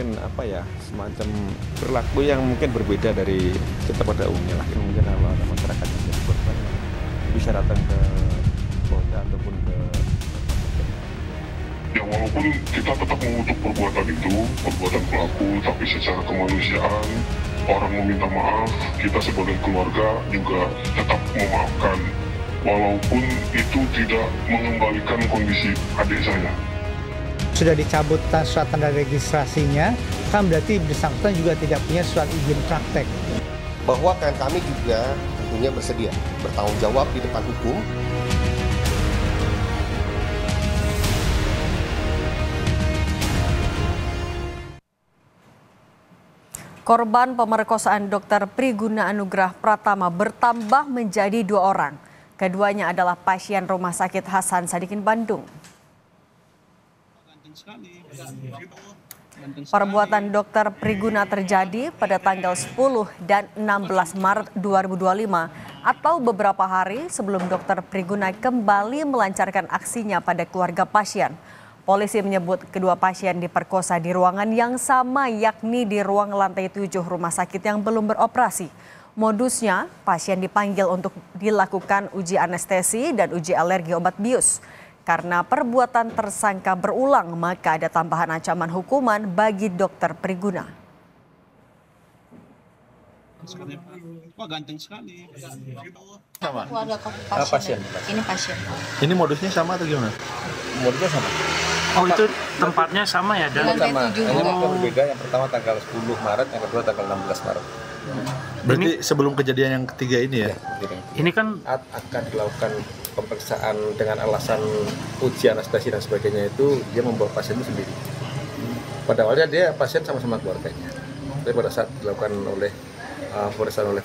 mungkin apa ya, semacam berlaku yang mungkin berbeda dari kita pada umumnya lah. Mungkin kalau ada masyarakat yang jadi korban bisa datang ke Polda ataupun ke ya, walaupun kita tetap mengutuk perbuatan itu, perbuatan pelaku, tapi secara kemanusiaan orang meminta maaf, kita sebagai keluarga juga tetap memaafkan, walaupun itu tidak mengembalikan kondisi adik saya. Sudah dicabut surat tanda registrasinya, kan berarti bersangkutan juga tidak punya surat izin praktek. Bahwa klien kami juga tentunya bersedia bertanggung jawab di depan hukum. Korban pemerkosaan Dr. Priguna Anugrah Pratama bertambah menjadi 2 orang. Keduanya adalah pasien Rumah Sakit Hasan Sadikin Bandung. Perbuatan Dr. Priguna terjadi pada tanggal 10 dan 16 Maret 2025 atau beberapa hari sebelum Dr. Priguna kembali melancarkan aksinya pada keluarga pasien. Polisi menyebut kedua pasien diperkosa di ruangan yang sama, yakni di ruang lantai 7 rumah sakit yang belum beroperasi. Modusnya, pasien dipanggil untuk dilakukan uji anestesi dan uji alergi obat bius. Karena perbuatan tersangka berulang, maka ada tambahan ancaman hukuman bagi Dr. Priguna. Wah, ganteng sekali. Sama. Pasien. Ini pasien. Ini modusnya sama atau gimana? Modusnya sama. Oh, itu tempatnya sama ya? Dan Sama. Hanya berbeda, yang pertama tanggal 10 Maret, yang kedua tanggal 16 Maret. Berarti sebelum kejadian yang ketiga ini ya? ini kan Akan dilakukan pemeriksaan dengan alasan uji anestesi dan sebagainya, itu dia membawa pasien itu sendiri. Pada awalnya dia pasien sama-sama keluarganya. Tapi pada saat dilakukan oleh pemeriksaan oleh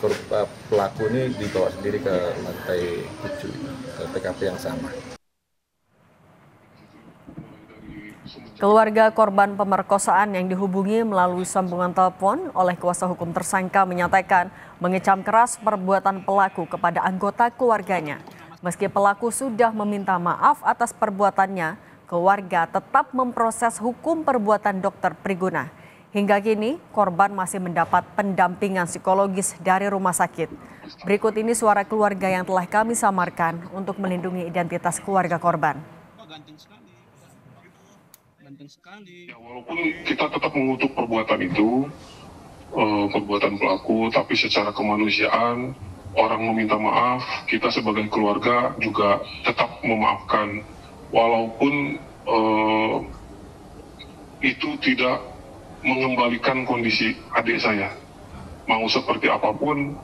pelaku ini dibawa sendiri ke lantai 7 ke TKP yang sama. Keluarga korban pemerkosaan yang dihubungi melalui sambungan telepon oleh kuasa hukum tersangka menyatakan mengecam keras perbuatan pelaku kepada anggota keluarganya. Meski pelaku sudah meminta maaf atas perbuatannya, keluarga tetap memproses hukum perbuatan Dr. Priguna. Hingga kini, korban masih mendapat pendampingan psikologis dari rumah sakit. Berikut ini suara keluarga yang telah kami samarkan untuk melindungi identitas keluarga korban. Ya, walaupun kita tetap mengutuk perbuatan itu, perbuatan pelaku, tapi secara kemanusiaan orang meminta maaf, kita sebagai keluarga juga tetap memaafkan, walaupun itu tidak mengembalikan kondisi adik saya. Mau seperti apapun,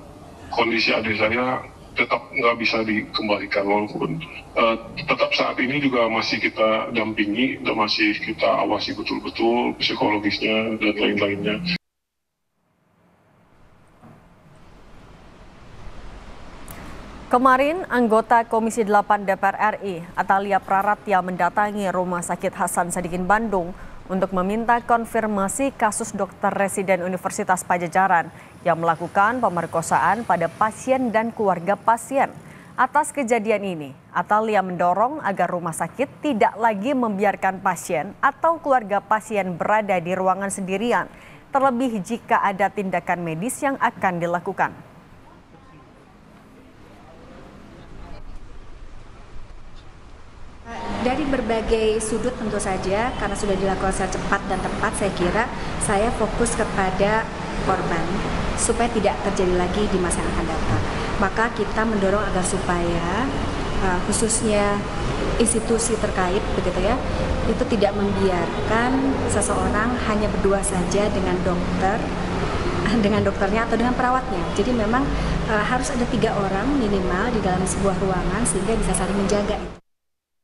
kondisi adik saya tetap nggak bisa dikembalikan, walaupun tetap saat ini juga masih kita dampingi dan masih kita awasi betul-betul psikologisnya dan lain-lainnya. Kemarin, anggota Komisi 8 DPR RI, Atalia Praratya mendatangi Rumah Sakit Hasan Sadikin Bandung untuk meminta konfirmasi kasus dokter residen Universitas Padjadjaran yang melakukan pemerkosaan pada pasien dan keluarga pasien. Atas kejadian ini, Atalia mendorong agar rumah sakit tidak lagi membiarkan pasien atau keluarga pasien berada di ruangan sendirian, terlebih jika ada tindakan medis yang akan dilakukan. Dari berbagai sudut tentu saja, karena sudah dilakukan secara cepat dan tepat, saya kira saya fokus kepada korban supaya tidak terjadi lagi di masa yang akan datang. Maka kita mendorong agar supaya khususnya institusi terkait begitu ya, itu tidak membiarkan seseorang hanya berdua saja dengan dokternya atau dengan perawatnya. Jadi memang harus ada 3 orang minimal di dalam sebuah ruangan sehingga bisa saling menjaga itu.